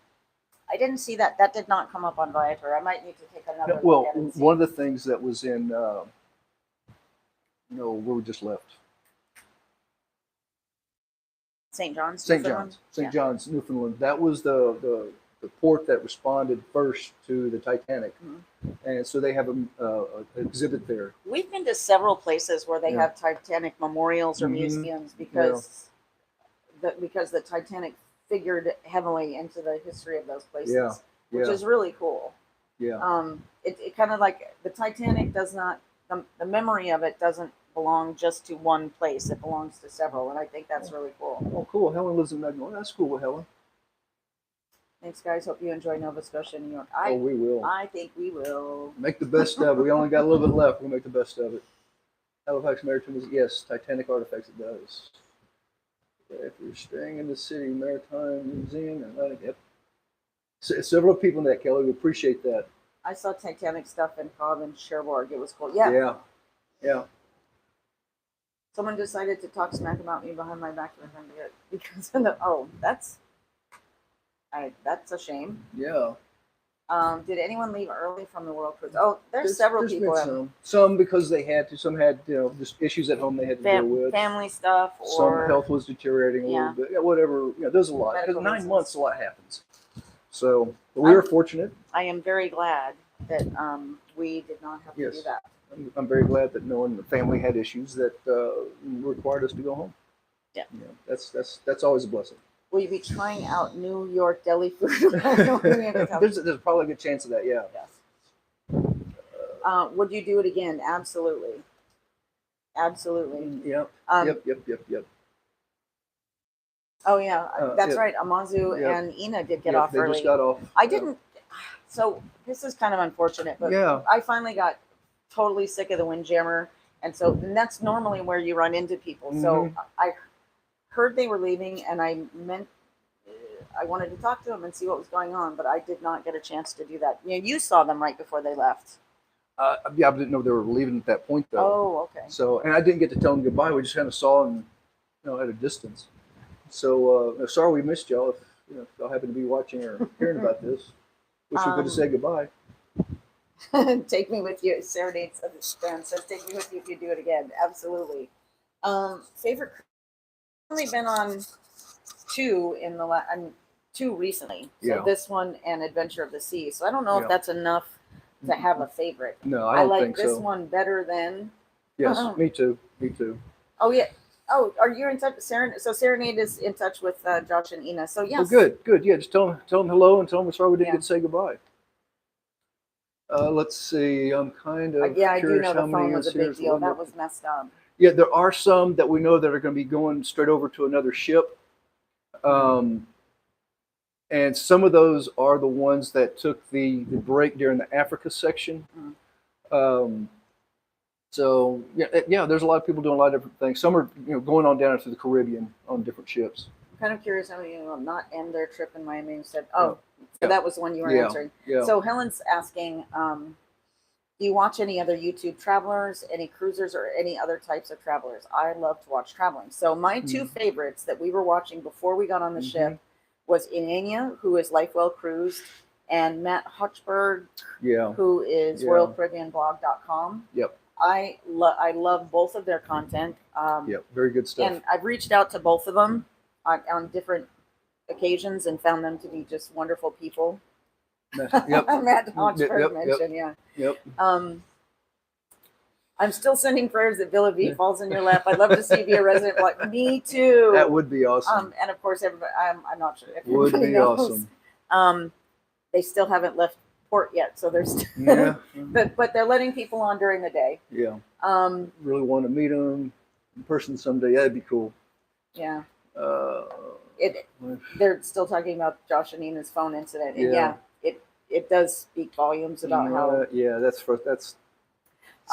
I didn't see that. That did not come up on Viator. I might need to take another Well, look at it. And see. one of the things that was in, where we just left, St. John's. St. Newfoundland? John's, St. Yeah. John's, Newfoundland. That was the port that responded first to the Titanic, and so they have an exhibit there. We've been to several places where they Yeah. have Titanic memorials or museums because the Titanic figured heavily into the history of those places, which is really cool. Yeah. It kind of like the Titanic does not, the memory of it doesn't belong just to one place. It belongs to several, and I think that's really cool. Oh, cool. Helen lives in Magnolia. That's cool, Helen. Thanks, guys. Hope you enjoy Nova Scotia and New York. We will. I think we will. Make the best of it. We only got a little bit left. We'll make the best of it. Halifax Maritime Museum. Yes, Titanic artifacts. It does. If you're staying in the city, Maritime Museum, Atlantic. Yep. Several people in that, Kelly. We appreciate that. I saw Titanic stuff in Cobb and Cherbourg. It was cool. Yeah. Someone decided to talk smack about me behind my back because of that's a shame. Yeah. Did anyone leave early from the World Cruise? Oh, there's several people. Some because they had to. Some had just issues at home they had to deal with. Family stuff, or some health was deteriorating a little bit. Yeah, whatever. There's a lot. Because 9 months, a lot happens. So we were fortunate. I am very glad that we did not have to do that. I'm very glad that no one in the family had issues that required us to go home. Yeah. That's always a blessing. Will you be trying out New York deli food? There's probably a good chance of that. Yeah. Yes. Would you do it again? Absolutely. Yep. Yep. Oh yeah, that's right. Amazu and Ina did get off early. They just got off. I didn't. So this is kind of unfortunate, but I finally got totally sick of the windjammer, and that's normally where you run into people. So I heard they were leaving, and I wanted to talk to them and see what was going on, but I did not get a chance to do that. You saw them right before they left. I didn't know they were leaving at that point, though. Oh, okay. So, and I didn't get to tell them goodbye. We just kind of saw them, at a distance. So, sorry we missed y'all. If y'all happen to be watching or hearing about this, wish we could have said goodbye. Take me with you. Serenade says, take me with you if you do it again. Absolutely. Favorite. I've only been on two two recently. So this one and Adventure of the Sea. So I don't know if that's enough to have a favorite. No, I don't think so. I like this one better than. Yes, me too. Oh yeah. Oh, are you in touch with Serenade? So Serenade is in touch with Josh and Ina. So yes. Well, good. Yeah, just tell them hello and tell them sorry we didn't get to say goodbye. Let's see. I'm kind of I do know the phone was a big deal. That was messed up. Yeah, there are some that we know that are going to be going straight over to another ship. And some of those are the ones that took the break during the Africa section. So there's a lot of people doing a lot of different things. Some are going on down into the Caribbean on different ships. I'm kind of curious how many will not end their trip in Miami and said, so that was the one you were answering. Yeah. So Helen's asking, do you watch any other YouTube travelers, any cruisers, or any other types of travelers? I love to watch traveling. So my two favorites that we were watching before we got on the ship was Inenia, who is Lifewell Cruised, and Matt Hochberg, who is RoyalCaribbeanBlog.com. Yep. I love both of their content. Very good stuff. And I've reached out to both of them on different occasions and found them to be just wonderful people. Matt Hochberg mentioned, Yep. I'm still sending prayers that Villa V falls in your lap. I'd love to see you be a resident. Like, me too. That would be awesome. And of course, everybody. I'm not sure if would everybody be knows. Awesome. They still haven't left port yet, so there's. But they're letting people on during the day. Yeah. Really want to meet them in person someday. That'd be cool. Yeah. They're still talking about Josh and Nina's phone incident, and it does speak volumes about how. That's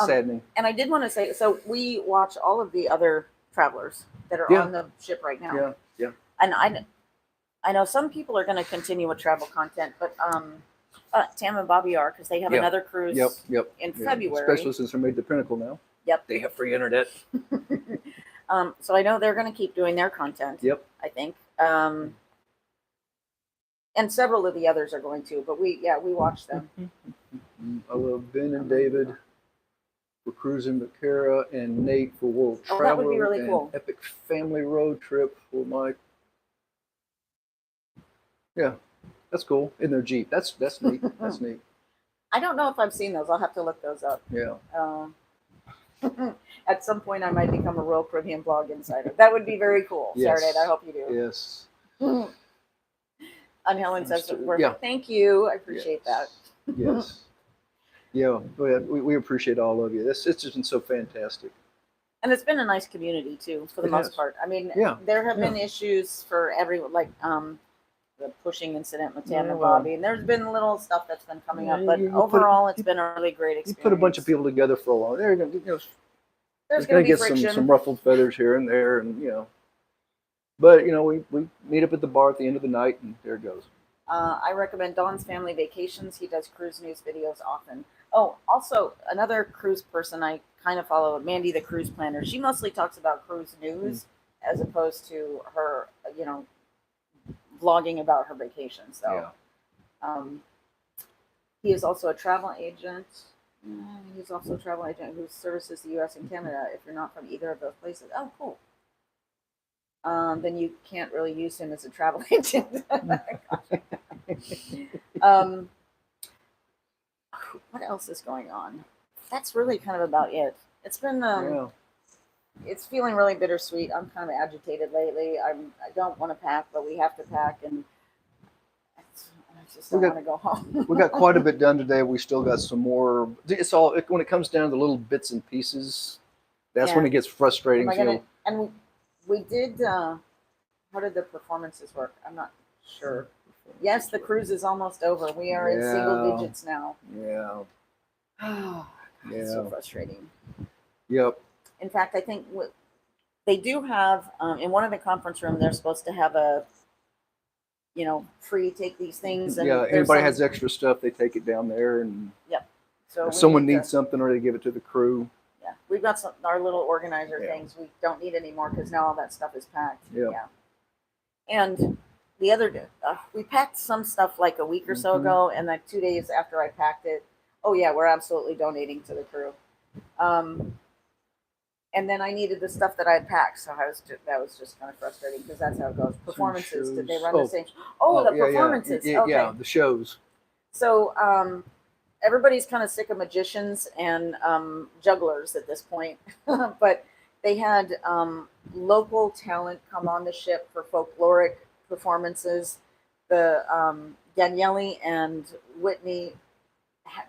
saddening. And I did want to say, so we watch all of the other travelers that are Yeah. on the ship right now. Yeah, yeah. And I know some people are going to continue with travel content, but Tam and Bobby are, because they have Yeah. another cruise Yep. in Yeah. February. Especially since they made the Pinnacle now. Yep. They have free internet. So I know they're going to keep doing their content. Yep. I think. And several of the others are going to, but we watch them. I love Ben and David for cruising Kara and Nate for World Oh, Traveler. that would be really and cool. Epic Family Road Trip for Mike. Yeah, that's cool. In their Jeep. That's neat. That's neat. I don't know if I've seen those. I'll have to look those up. Yeah. At some point, I might become a Royal Caribbean blog insider. That would be very cool. Yes. Saturday, I hope you do. Yes. And Helen says, Yeah. thank you. I appreciate that. Yes. Yeah, we appreciate all of you. It's just been so fantastic. And it's been a nice community too, for the It most has. part. I mean, Yeah, there have been yeah. issues for everyone, like the pushing incident with Tam Yeah, and well. Bobby, and there's been little stuff that's been coming Yeah, up. But you put- overall, it's been a really great You experience. put a bunch of people together for a while. There's There's going going to to be get friction. some ruffled feathers here and there, and But we meet up at the bar at the end of the night, and there it goes. I recommend Don's Family Vacations. He does cruise news videos often. Oh, also another cruise person I kind of follow, Mandy the Cruise Planner. She mostly talks about cruise news as opposed to her, vlogging about her vacation. So, he is also a travel agent. He's also a travel agent who services the U.S. and Canada. If you're not from either of those places, oh, cool. Then you can't really use him as a travel agent. What else is going on? That's really kind of about it. It's been it's feeling really bittersweet. I'm kind of agitated lately. I don't want to pack, but we have to pack, and I just don't want to go home. We got quite a bit done today. We still got some more. It's all when it comes down to the little bits and pieces. That's when it gets frustrating. And we did. How did the performances work? I'm not sure. Yes, the cruise is almost over. We are in single digits now. Yeah. Oh, it's so frustrating. Yep. In fact, I think they do have in one of the conference rooms. They're supposed to have a, free take these things. And anybody has extra stuff, they take it down there, and so if someone needs something, or they give it to the crew. Yeah, we've got our little organizer things. We don't need anymore because now all that stuff is packed. Yeah. And the other day, we packed some stuff like a week or so ago, and like 2 days after I packed it, oh yeah, we're absolutely donating to the crew. And then I needed the stuff that I had packed, so that was just kind of frustrating because that's how it goes. Performances, did they run the same? The performances. Yeah, okay. Yeah, the shows. So everybody's kind of sick of magicians and jugglers at this point, but they had local talent come on the ship for folkloric performances. The Daniele and Whitney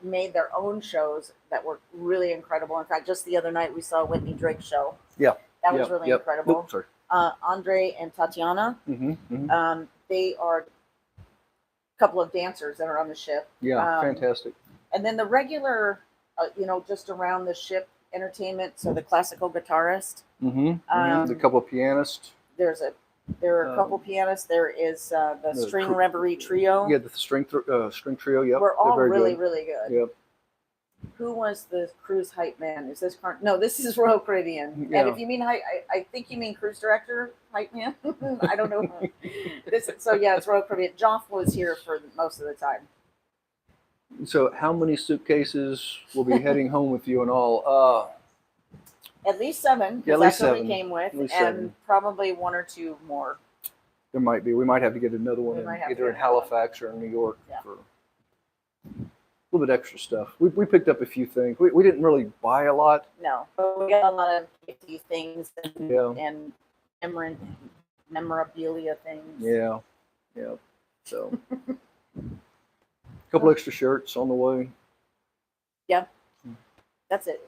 made their own shows that were really incredible. In fact, just the other night we saw a Whitney Drake show. Yeah, that was really incredible. Oops, sorry. Andre and Tatiana, they are a couple of dancers that are on the ship. Yeah, fantastic. And then the regular, just around the ship entertainment. So the classical guitarist. The couple of pianists. There are a couple pianists. There is the string reverie trio. Yeah, the string trio. Yep, we're all really good. Yep. Who was the cruise hype man? Is this no? This is Royal Caribbean. Yeah. And if you mean hype, I think you mean cruise director hype man. I don't know. It's Royal Caribbean. Joff was here for most of the time. So, how many suitcases will be heading home with you and all? At least 7. Yeah, at that's least what 7. we came with, and 7. probably 1 or 2 more. There might be. We might have to get another one either in Halifax or in New York for a little bit extra stuff. We picked up a few things. We didn't really buy a lot. No, but we got a lot of these things and memorabilia things. Yeah. So, a couple extra shirts on the way. Yeah, that's it.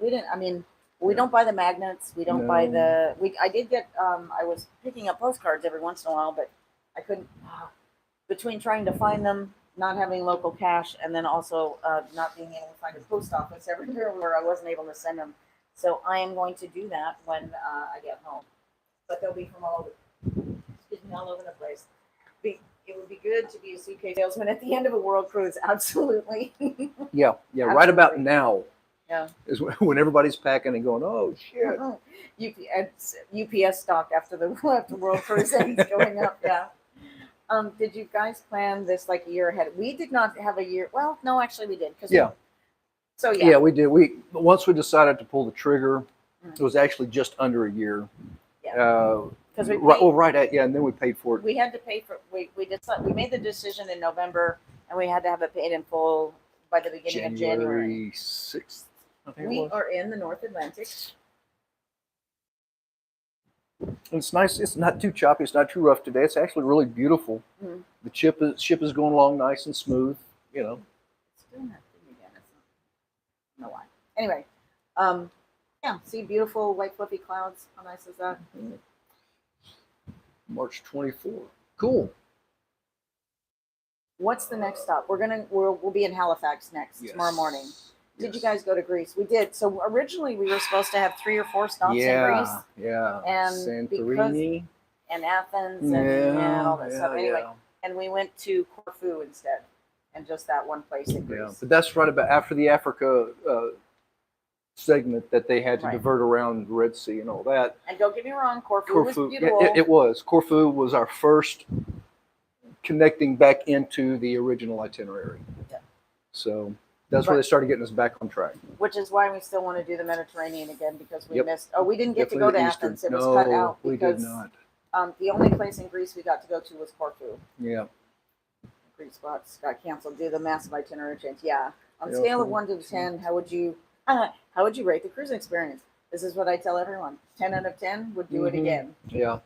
We don't buy the magnets. We don't buy the. I did get. I was picking up postcards every once in a while, but I couldn't. Between trying to find them, not having local cash, and then also not being able to find a post office everywhere where I wasn't able to send them. So I am going to do that when I get home. but they'll be from all over. Excuse me, all over the place. It would be good to be a suitcase salesman at the end of a world cruise. Absolutely. Yeah, right about Absolutely. now Yeah. is when everybody's packing and going, oh shit. UPS stock after the world cruise ends going up. Yeah. Did you guys plan this like a year ahead? We did not have a year. Well, no, actually we did. Yeah. So Yeah, we did. Once we decided to pull the trigger, Mhm. it was actually just under a year. Yeah. Because we Right at, yeah, and then we paid for it. we had to pay for we made the decision in November, and we had to have it paid in full by the beginning of January. 6th, I think it We was. are in the North Atlantic. And it's nice. It's not too choppy. It's not too rough today. It's actually really beautiful. Mhm. The ship is going along nice and smooth. You know. It's doing that thing again. I don't know why. Anyway, yeah. See beautiful white fluffy clouds. How nice is that? March 24. Cool. What's the next stop? We'll be in Halifax next tomorrow morning. Did you guys go to Greece? We did. So originally we were supposed to have 3 or 4 stops in Greece. Yeah. And Santorini. And Athens and all that stuff. Anyway, and we went to Corfu instead, and just that one place in Greece. Yeah, but that's right about after the Africa segment that they had to Right. divert around the Red Sea and all that. And don't get me wrong, Corfu was Yeah, beautiful. it was. Corfu was our first connecting back into the original itinerary. Yeah. So that's where they started getting us back on track. Which is why we still want to do the Mediterranean again, because we missed. Oh, we didn't get to Definitely go to the Eastern. Athens. It was cut out we because did not. The only place in Greece we got to go to was Corfu. Yeah. Greek spots got canceled due to the massive itinerary change. Yeah. On a Yeah, scale of 1 to 10, how would you rate the cruise experience? This is what I tell everyone. 10 out of 10 would do it again. Yeah.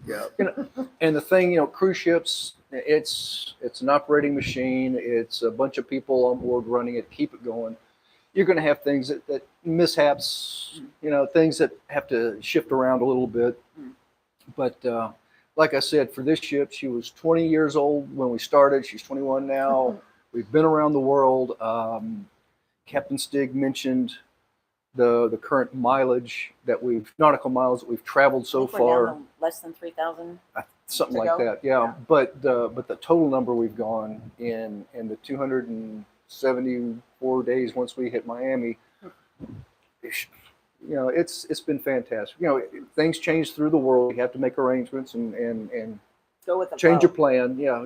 Yeah. And the thing, cruise ships, it's an operating machine. It's a bunch of people on board running it, keep it going. You're going to have things that mishaps, things that have to shift around a little bit. But like I said, for this ship, she was 20 years old when we started. She's 21 now. We've been around the world. Captain Stig mentioned the current mileage nautical miles that we've traveled so We're far. down to less than 3,000. Something to like go. that, yeah. But the total number we've gone in the 274 days once we hit Miami, it's been fantastic. Things change through the world. You have to make arrangements and Go with the change flow. your plan. Yeah,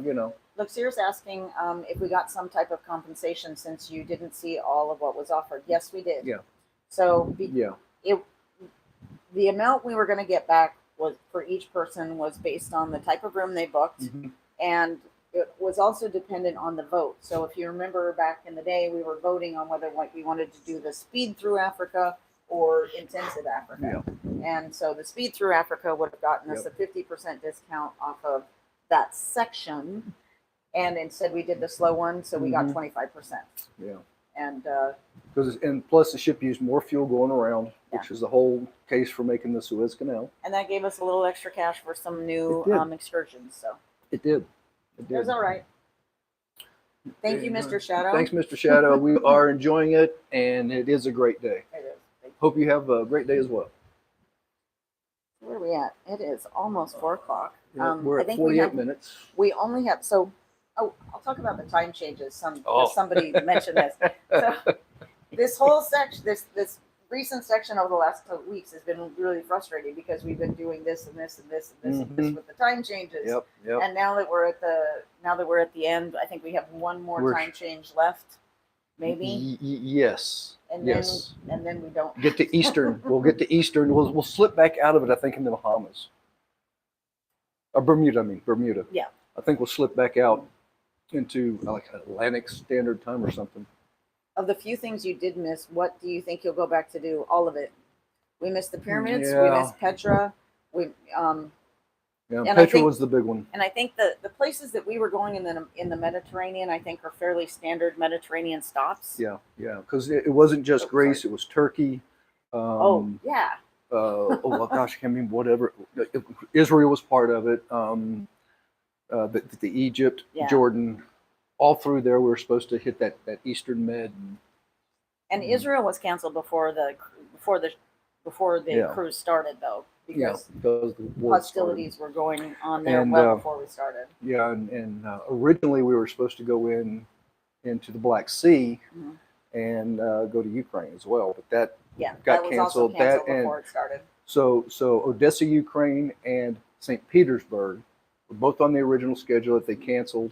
Look, Sears asking if we got some type of compensation since you didn't see all of what was offered. Yes, we did. Yeah. So yeah, the amount we were going to get back was for each person was based on the type of room they booked, and it was also dependent on the vote. So if you remember back in the day, we were voting on whether we wanted to do the speed through Africa or intensive Africa. And so the speed through Africa would have gotten us a 50% discount off of that section. And instead we did the slow one, so we got 25%. Yeah. And plus the ship used more fuel going around, which is the whole case for making the Suez Canal. And that gave us a little extra cash for some new excursions. So it did. It was all right. Thank you, Mr. Shadow. Thanks, Mr. Shadow. We are enjoying it, and it is a great day. It is. Hope you have a great day as well. Where are we at? It is almost 4 o'clock. We're at 48 minutes. We only have I'll talk about the time changes. Somebody mentioned this. So this whole section, this recent section over the last 2 weeks has been really frustrating because we've been doing this and this and this and this and this with the time changes. Yep. And now that we're at the end, I think we have one more time change left, maybe. Yes. And yes. Then we don't get to Eastern. We'll get to Eastern. We'll slip back out of it. I think in the Bahamas. Or Bermuda. Bermuda. Yeah. I think we'll slip back out into like Atlantic Standard Time or something. Of the few things you did miss, what do you think you'll go back to do? All of it. We missed the pyramids. Yeah. We missed Petra. Petra was the big one. And I think the places that we were going in the Mediterranean, I think, are fairly standard Mediterranean stops. Yeah, because it wasn't just Greece; it was Turkey. Oh gosh, I can't remember whatever. Israel was part of it. The Egypt, Jordan, all through there. We were supposed to hit that Eastern Med. And Israel was canceled before the cruise started, though. because because the war started. hostilities were going on there And, well before we started. Yeah, and originally we were supposed to go into the Black Sea Mhm. and go to Ukraine as well, but that Yeah, got that was also canceled. canceled That and before it started. so Odessa, Ukraine, and St. Petersburg were both on the original schedule that they canceled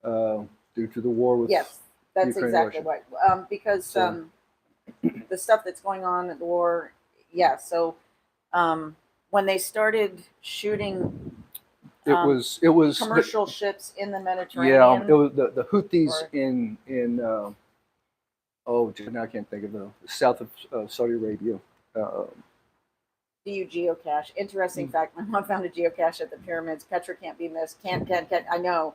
due to the war with Yes, that's Ukraine and exactly Russia. right. Because So- the stuff that's going on at the war, yeah. So when they started shooting It was commercial ships in the yeah, Mediterranean, it was the Houthis or- in oh, now I can't think of the south of Saudi Arabia. do you geocache? Interesting fact: my mom found a geocache at the pyramids. Petra can't be missed. Can't. I know.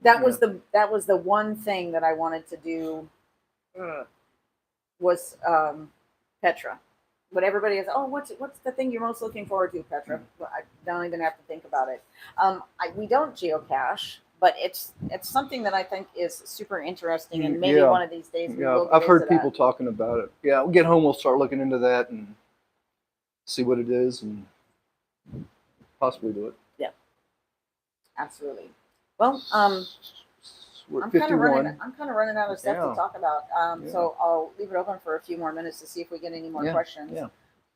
That was the one thing that I wanted to do. Was Petra. But everybody is, oh, what's the thing you're most looking forward to, Petra? Well, I don't even have to think about it. We don't geocache, but it's something that I think is super interesting, and maybe Yeah. one of these days we Yeah, will get I've heard into people that. talking about it. Yeah, we'll get home, we'll start looking into that and see what it is and possibly do it. Absolutely. Well, We're at I'm kind of 51. running out of stuff Yeah. to talk about. Yeah. So I'll leave it open for a few more minutes to see if we get any more Yeah, questions. yeah.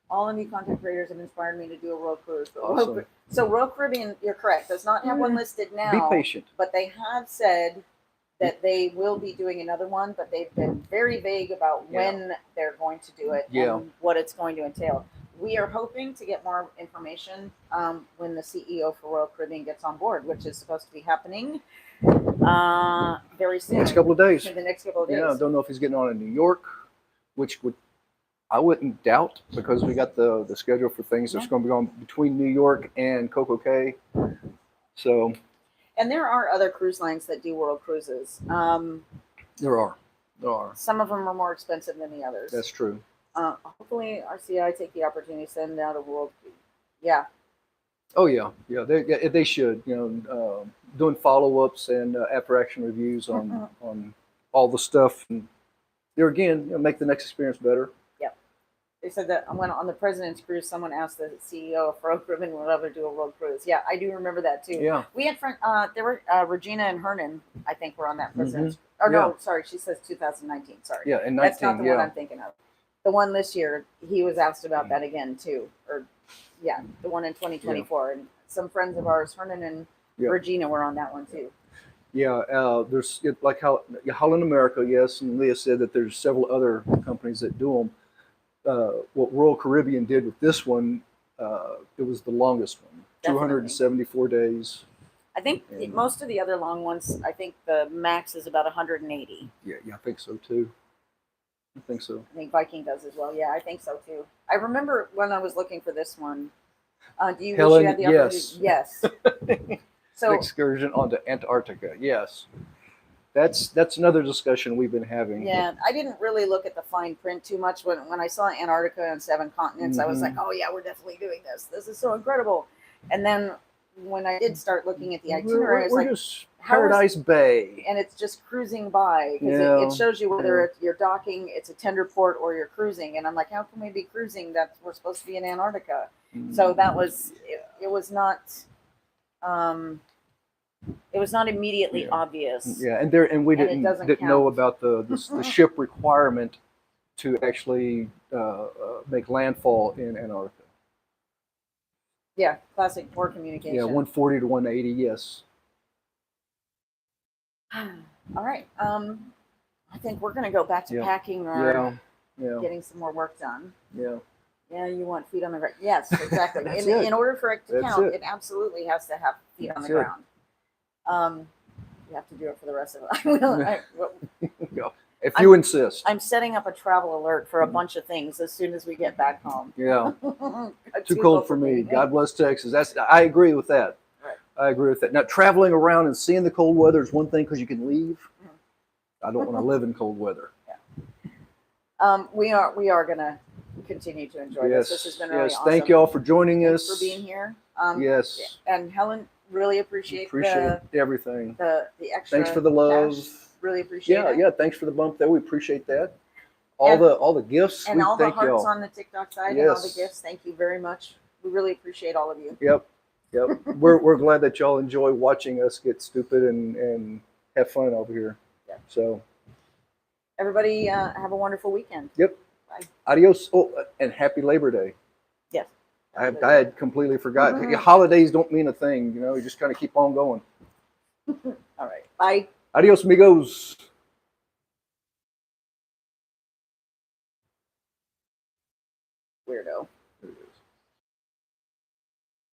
All of you content creators have inspired me to do a world cruise. Awesome. So Royal Caribbean, you're correct, does not have one listed now. Be patient. But they have said that they will be doing another one, but they've been very vague about when they're going to do it Yeah. and what it's going to entail. We are hoping to get more information when the CEO for Royal Caribbean gets on board, which is supposed to be happening very soon. Next couple of days. In the next couple of days. Yeah, I don't know if he's getting on in New York, which I wouldn't doubt because we got the schedule for things that's going to be on between New York and Coco Cay. So And there are other cruise lines that do world cruises. there are. Some of them are more expensive than the others. That's true. Hopefully, RCI take the opportunity to send out a world. Yeah. Oh yeah. They should. Doing follow-ups and after action reviews on all the stuff, and there again, make the next experience better. They said that when on the President's Cruise, someone asked the CEO if Royal Caribbean would ever do a world cruise. Yeah, I do remember that too. Yeah. We had there were Regina and Hernan, I think, were on that President's. Mm-hmm. Oh no, sorry, she says 2019. Sorry. Yeah, and 19. That's not the one I'm thinking of. The one this year, he was asked about that again too, the one in 2024, and some friends of ours, Hernan and Regina, were on that one too. Yeah, there's like Holland America, yes, and Leah said that there's several other companies that do them. What Royal Caribbean did with this one, it was the longest one, Definitely. 274 days. I think most of the other long ones, I think the max is about 180. Yeah, I think so too. I think so. I think Viking does as well. Yeah, I think so too. I remember when I was looking for this one. Do you Helen, wish you had the opportunity? Yes. So excursion onto Antarctica. Yes, that's another discussion we've been having. yeah, I didn't really look at the fine print too much when I saw Antarctica and 7 continents. I was like, oh yeah, we're definitely doing this. This is so incredible. And then when I did start looking at the itinerary, I was like, just Paradise Bay, and it's just cruising by because it shows you whether you're docking, it's a tender port, or you're cruising. And I'm like, how can we be cruising? We're supposed to be in Antarctica. So that was it was not immediately obvious. Yeah, and we didn't know about the ship requirement to actually make landfall in Antarctica. Yeah, classic poor communication. Yeah, 140 to 180. Yes. All right. I think we're gonna go back to packing or getting some more work done. Yeah. Yeah, you want feet on the ground. Yes, exactly. In in order for it to count, it. it absolutely has to have feet on the ground. You have to do it for the rest of it. If you insist. I'm setting up a travel alert for a bunch of things as soon as we get back home. Yeah. Too cold for me. God bless Texas. I agree with that. Right. I agree with that. Now, traveling around and seeing the cold weather is one thing because you can leave. I don't want to live in cold weather. Yeah. We are gonna continue to enjoy this. This has been really awesome. Thank you all for joining us. Thanks for being here. Yes. And Helen, really appreciate everything. The extra. Thanks for the love. Cash. Really appreciate it. Yeah. Thanks for the bump there. We appreciate that. All the gifts. And all the thank hearts y'all. on the TikTok side and all the gifts. Thank you very much. We really appreciate all of you. Yep. Yep. We're glad that y'all enjoy watching us get stupid and have fun over here. Yeah. So Everybody, have a wonderful weekend. yep. Bye. Adios. Oh, and happy Labor Day. Yes. I had completely forgotten. Holidays don't mean a thing, you know. You just kind of keep on going. All right. Bye. Adios, amigos. Weirdo.